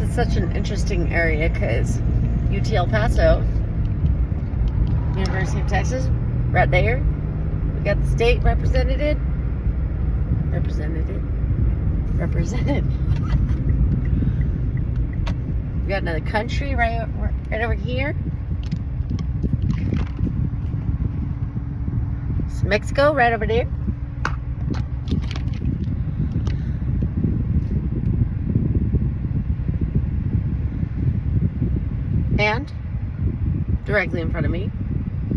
is such an interesting area because UT El Paso, University of Texas, right there. We got the state represented. We got another country right over here. It's Mexico right over there. And directly in front of me,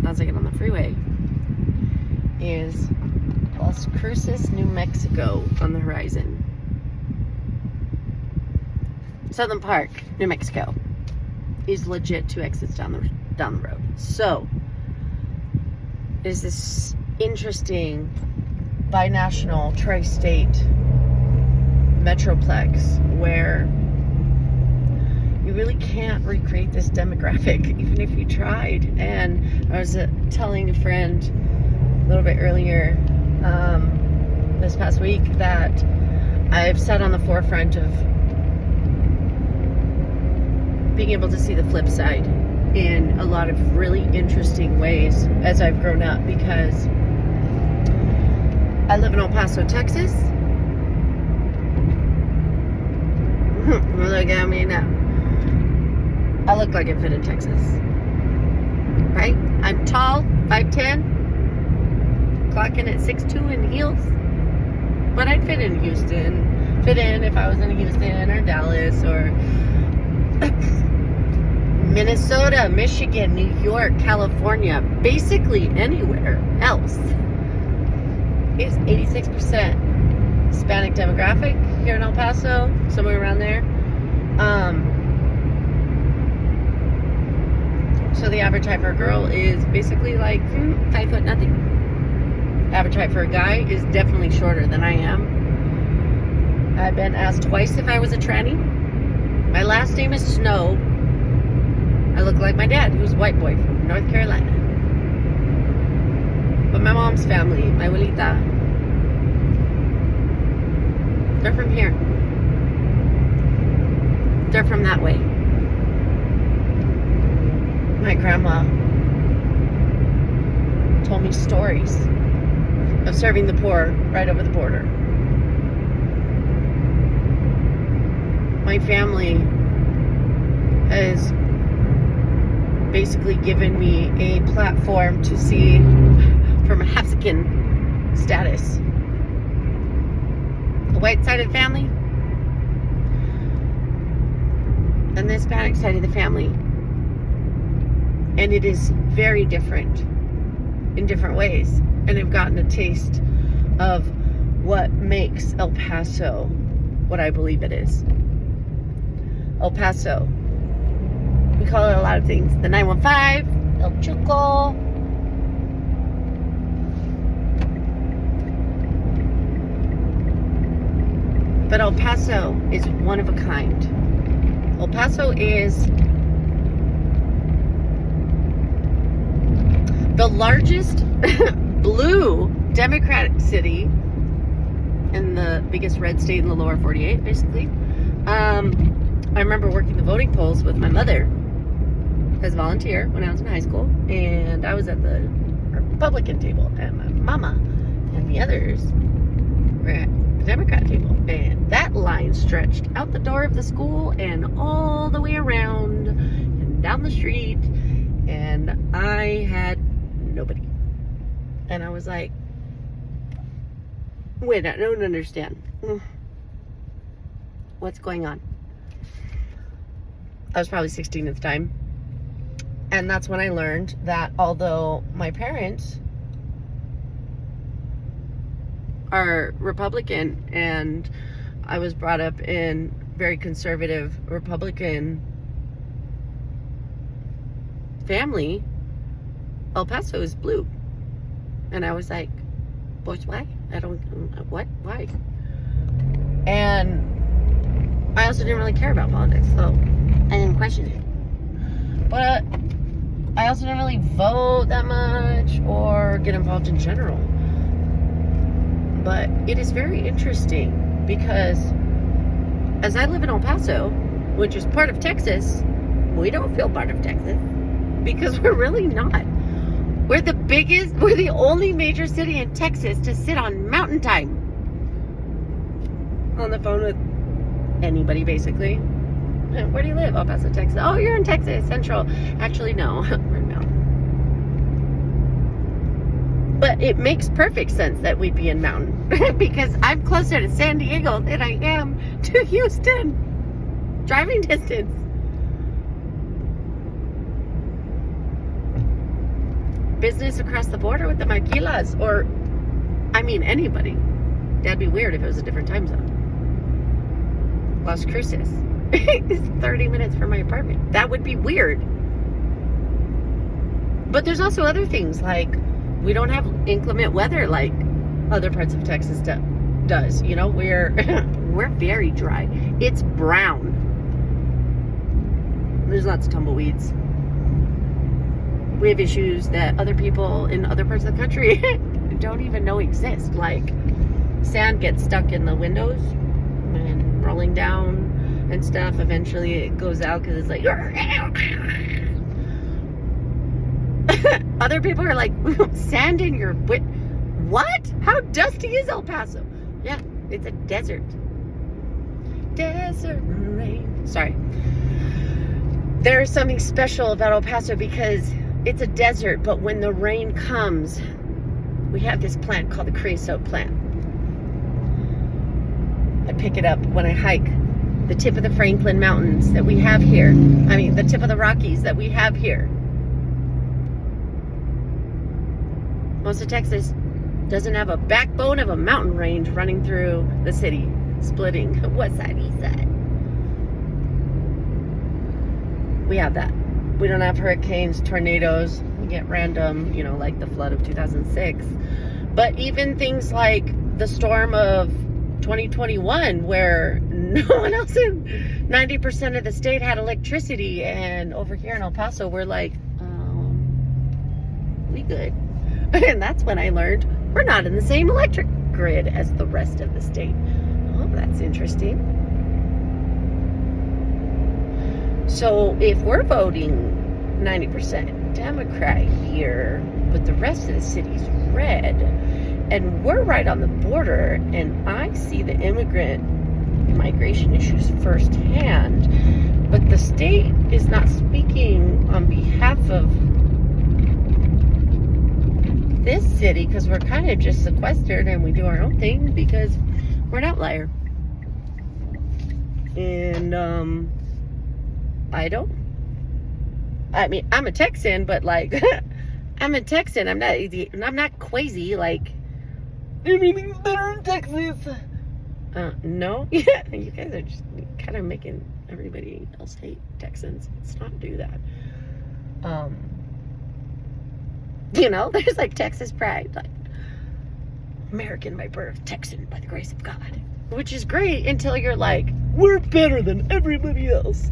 as I get on the freeway, is Las Cruces, New Mexico on the horizon. Southern Park, New Mexico is legit 2 exits down the road. So is this interesting binational tri-state metroplex where you really can't recreate this demographic even if you tried. And I was telling a friend a little bit earlier this past week that I've sat on the forefront of being able to see the flip side in a lot of really interesting ways as I've grown up, because I live in El Paso, Texas. Look at me now. I look like I fit in Texas, right? I'm tall, 5'10", clocking at 6'2" in heels, but I'd fit in Houston, if I was in Houston or Dallas or Minnesota, Michigan, New York, California, basically anywhere else. It's 86% Hispanic demographic here in El Paso, somewhere around there. So the average height for a girl is basically like 5 foot nothing. Average height for a guy is definitely shorter than I am. I've been asked twice if I was a tranny. My last name is Snow. I look like my dad, who's a white boy from North Carolina. But my mom's family, my abuelita, they're from here. They're from that way. My grandma told me stories of serving the poor right over the border. My family has basically given me a platform to see from a Mexican status the white side of the family and the Hispanic side of the family. And it is very different in different ways. And I've gotten a taste of what makes El Paso what I believe it is. El Paso, we call it a lot of things. The 915, El Chuco, but El Paso is one of a kind. El Paso is the largest blue Democratic city and the biggest red state in the lower 48, basically. I remember working the voting polls with my mother as a volunteer when I was in high school, and I was at the Republican table, and my mama and the others were at the Democrat table, and that line stretched out the door of the school and all the way around and down the street, and I had nobody. And I was like, wait, I don't understand. What's going on? I was probably 16 at the time. And that's when I learned that although my parents are Republican and I was brought up in very conservative Republican family, El Paso is blue. And I was like, boys, why? What? Why? And I also didn't really care about politics, so I didn't question it. But I also didn't really vote that much or get involved in general. But it is very interesting because as I live in El Paso, which is part of Texas, we don't feel part of Texas because we're really not. We're the only major city in Texas to sit on mountain time. On the phone with anybody, basically. Where do you live? El Paso, Texas. Oh, you're in Texas, Central. Actually, no, we're in Mountain. But it makes perfect sense that we'd be in Mountain because I'm closer to San Diego than I am to Houston. Driving distance. Business across the border with the maquilas, or, I mean, anybody. That'd be weird if it was a different time zone. Las Cruces. It's 30 minutes from my apartment. That would be weird. But there's also other things, like we don't have inclement weather like other parts of Texas does. You know, we're very dry. It's brown. There's lots of tumbleweeds. We have issues that other people in other parts of the country don't even know exist. Like sand gets stuck in the windows and rolling down and stuff. Eventually it goes out because it's like other people are like, sand in your what? How dusty is El Paso? Yeah, it's a desert. Desert rain. Sorry. There's something special about El Paso because it's a desert, but when the rain comes, we have this plant called the creosote plant. I pick it up when I hike the tip of the Franklin Mountains that we have here. I mean, the tip of the Rockies that we have here. Most of Texas doesn't have a backbone of a mountain range running through the city, splitting west side, east side. We have that. We don't have hurricanes, tornadoes. We get random, you know, like the flood of 2006. But even things like the storm of 2021, where no one else in 90% of the state had electricity, and over here in El Paso, we're like, we good. And that's when I learned we're not in the same electric grid as the rest of the state. Oh, that's interesting. So if we're voting 90% Democrat here, but the rest of the city's red, and we're right on the border, and I see the migration issues firsthand, but the state is not speaking on behalf of this city because we're kind of just sequestered and we do our own thing because we're an outlier. And I mean, I'm a Texan, but like I'm a Texan. I'm not crazy. Like everything's better in Texas. No, yeah, you guys are just kind of making everybody else hate Texans. Let's not do that. You know, there's like Texas pride, like American by birth, Texan by the grace of God, which is great until you're like, we're better than everybody else.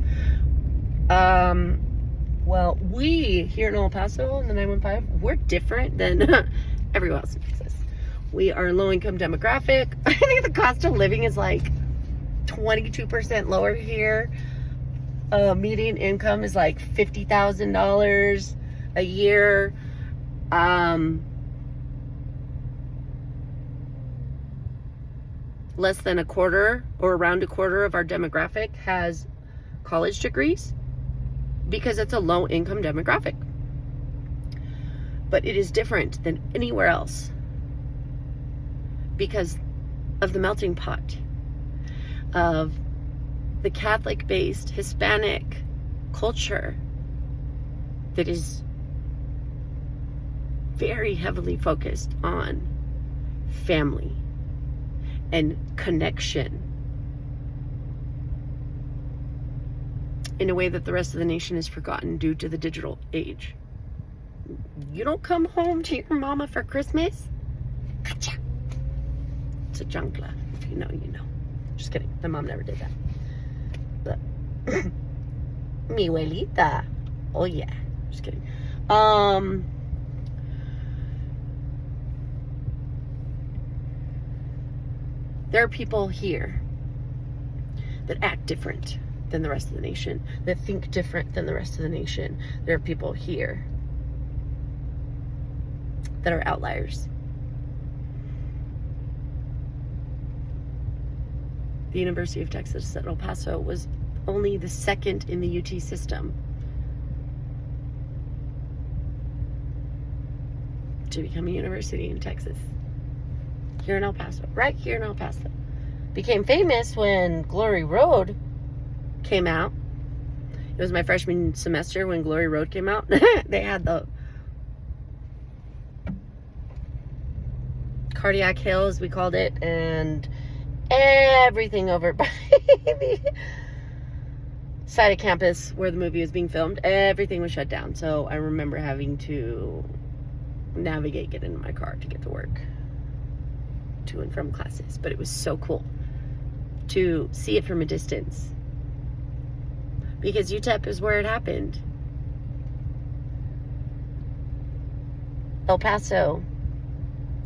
Well, we here in El Paso in the 915, we're different than everyone else in Texas. We are low-income demographic. I think the cost of living is like 22% lower here. Median income is like $50,000 a year. Less than a quarter or around a quarter of our demographic has college degrees because it's a low-income demographic. But it is different than anywhere else because of the melting pot of the Catholic-based Hispanic culture that is very heavily focused on family and connection in a way that the rest of the nation has forgotten due to the digital age. You don't come home to your mama for Christmas? Gotcha. It's a chancla. If you know, you know. Just kidding. My mom never did that. But mi abuelita. Oh yeah. Just kidding. There are people here that act different than the rest of the nation, that think different than the rest of the nation. There are people here that are outliers. The University of Texas at El Paso was only the second in the UT system to become a university in Texas. Here in El Paso, right here in El Paso. Became famous when Glory Road came out. It was my freshman semester when Glory Road came out. They had the cardiac hill, as we called it, and everything over by the side of campus where the movie was being filmed, everything was shut down. So I remember having to navigate, get into my car to get to work, to and from classes. But it was so cool to see it from a distance, because UTEP is where it happened. El Paso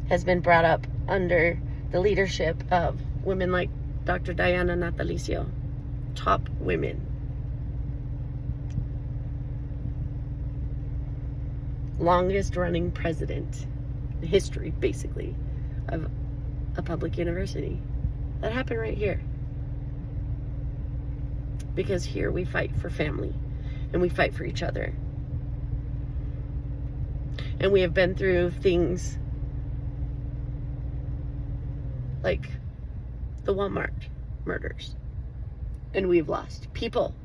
has been brought up under the leadership of women like Dr. Diana Natalicio, top women. Longest running president in history, basically, of a public university. That happened right here. Because here we fight for family and we fight for each other. And we have been through things like the Walmart murders. And we've lost people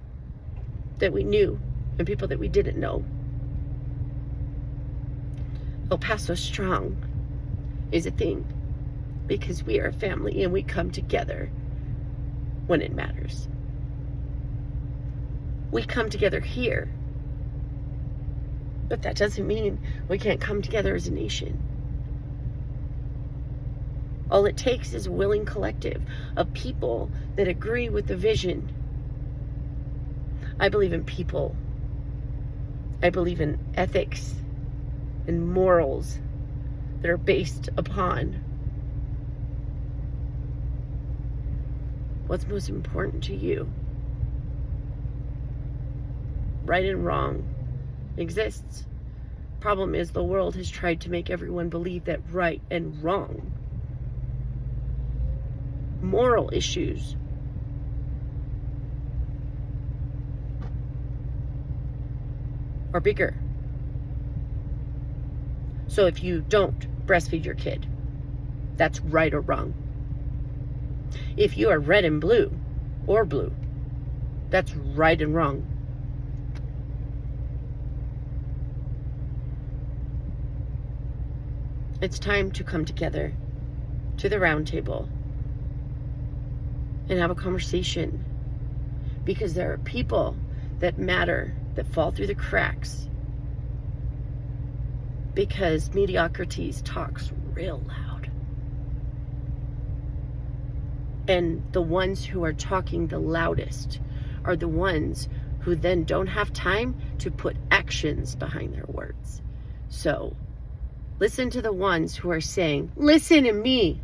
that we knew and people that we didn't know. El Paso Strong is a thing because we are a family and we come together when it matters. We come together here, but that doesn't mean we can't come together as a nation. All it takes is a willing collective of people that agree with the vision. I believe in people. I believe in ethics and morals that are based upon what's most important to you. Right and wrong exists. Problem is, the world has tried to make everyone believe that right and wrong, moral issues, are bigger. So if you don't breastfeed your kid, that's right or wrong. If you are red and blue, or blue, that's right and wrong. It's time to come together to the round table and have a conversation, because there are people that matter that fall through the cracks because mediocrity talks real loud. And the ones who are talking the loudest are the ones who then don't have time to put actions behind their words. So listen to the ones who are saying, listen to me,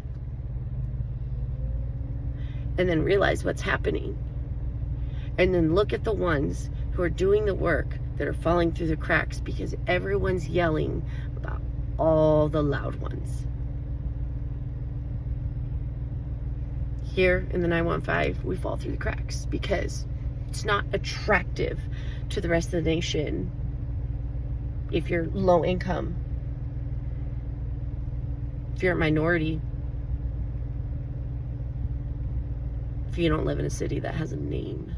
and then realize what's happening. And then look at the ones who are doing the work that are falling through the cracks, because everyone's yelling about all the loud ones. Here in the 915, we fall through the cracks because it's not attractive to the rest of the nation if you're low income, if you're a minority, if you don't live in a city that has a name,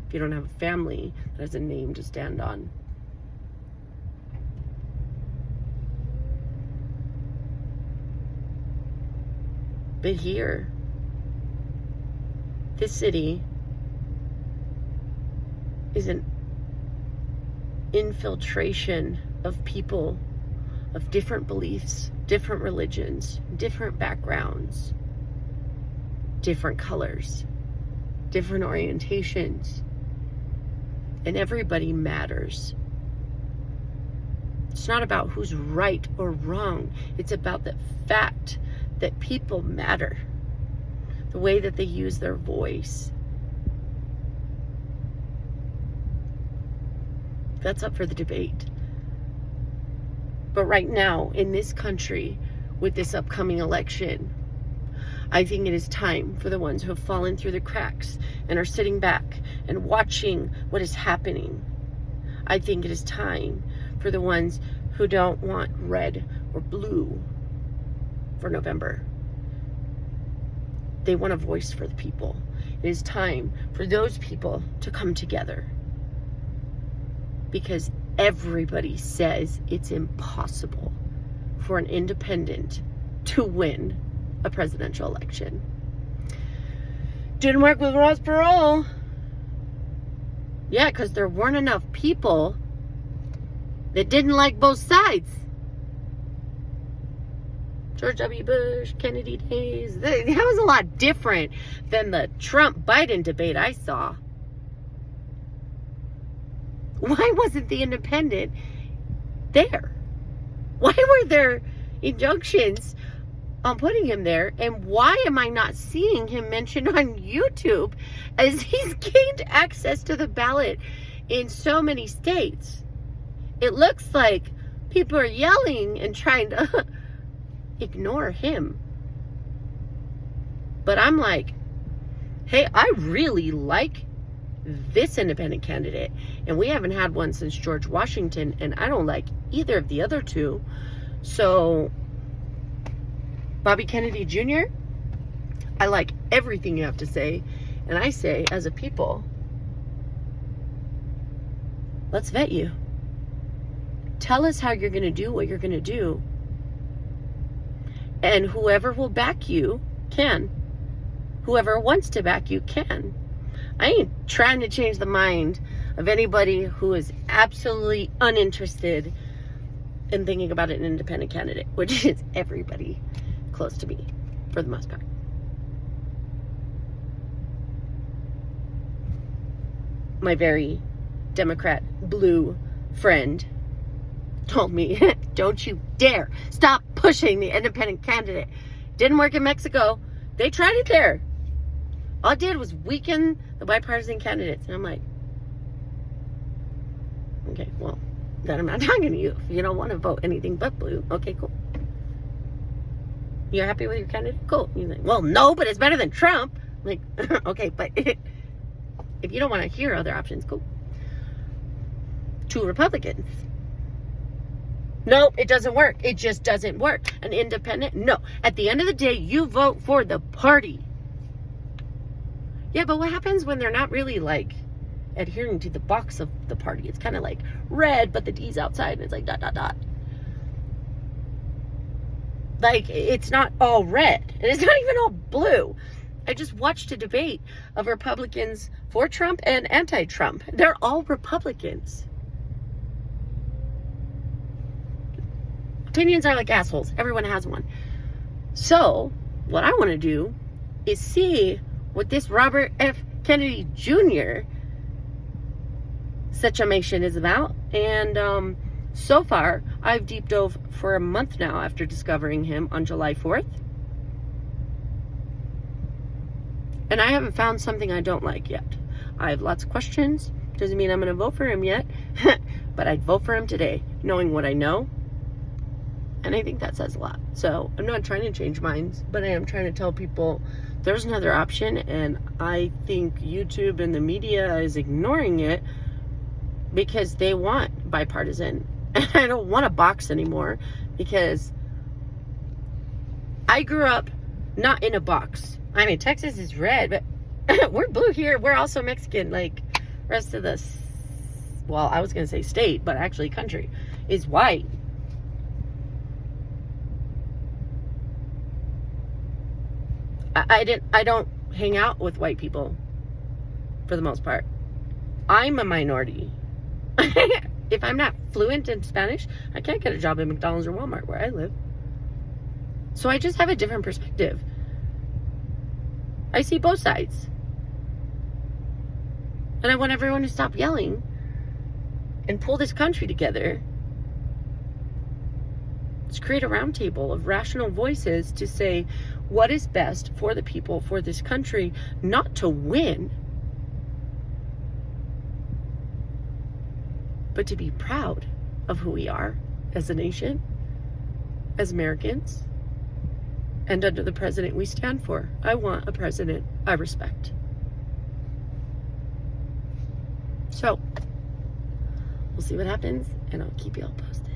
if you don't have a family that has a name to stand on. But here, this city is an infiltration of people of different beliefs, different religions, different backgrounds, different colors, different orientations, and everybody matters. It's not about who's right or wrong. It's about the fact that people matter. The way that they use their voice. That's up for the debate. But right now, in this country, with this upcoming election, I think it is time for the ones who have fallen through the cracks and are sitting back and watching what is happening. I think it is time for the ones who don't want red or blue for November. They want a voice for the people. It is time for those people to come together. Because everybody says it's impossible for an independent to win a presidential election. Didn't work with Ross Perot. Yeah, because there weren't enough people that didn't like both sides. George W. Bush, Kennedy days. That was a lot different than the Trump-Biden debate I saw. Why wasn't the independent there? Why were there injunctions on putting him there? And why am I not seeing him mentioned on YouTube as he's gained access to the ballot in so many states? It looks like people are yelling and trying to ignore him. But I'm like, hey, I really like this independent candidate, and we haven't had one since George Washington, and I don't like either of the other two. So Bobby Kennedy Jr., I like everything you have to say, and I say, as a people, let's vet you. Tell us how you're going to do what you're going to do, and whoever will back you can. Whoever wants to back you can. I ain't trying to change the mind of anybody who is absolutely uninterested in thinking about an independent candidate, which is everybody close to me, for the most part. My very Democrat blue friend told me, don't you dare stop pushing the independent candidate. Didn't work in Mexico. They tried it there. All it did was weaken the bipartisan candidates. And I'm like, okay, well, then I'm not talking to you. If you don't want to vote anything but blue, okay, cool. You're happy with your candidate? Cool. You're like, well, no, but it's better than Trump. I'm like, okay, but if you don't want to hear other options, cool. 2 Republicans. No, it doesn't work. It just doesn't work. An independent? No. At the end of the day, you vote for the party. Yeah, but what happens when they're not really, like, adhering to the box of the party? It's kind of like red, but the D's outside, and it's like ... Like, it's not all red, and it's not even all blue. I just watched a debate of Republicans for Trump and anti-Trump. They're all Republicans. Opinions are like assholes. Everyone has one. So, what I want to do is see what this Robert F. Kennedy Jr. situation is about. And so far, I've deep dove for a month now after discovering him on July 4th. And I haven't found something I don't like yet. I have lots of questions. Doesn't mean I'm going to vote for him yet. But I'd vote for him today, knowing what I know. And I think that says a lot. So I'm not trying to change minds, but I am trying to tell people there's another option. And I think YouTube and the media is ignoring it because they want bipartisan. And I don't want a box anymore because I grew up not in a box. I mean, Texas is red, but we're blue here. We're also Mexican. Like, rest of the, well, I was going to say state, but actually country is white. I don't hang out with white people for the most part. I'm a minority. If I'm not fluent in Spanish, I can't get a job at McDonald's or Walmart where I live. So I just have a different perspective. I see both sides. And I want everyone to stop yelling and pull this country together. Let's create a roundtable of rational voices to say what is best for the people, for this country, not to win, but to be proud of who we are as a nation, as Americans, and under the president we stand for. I want a president I respect. So, we'll see what happens, and I'll keep you all posted.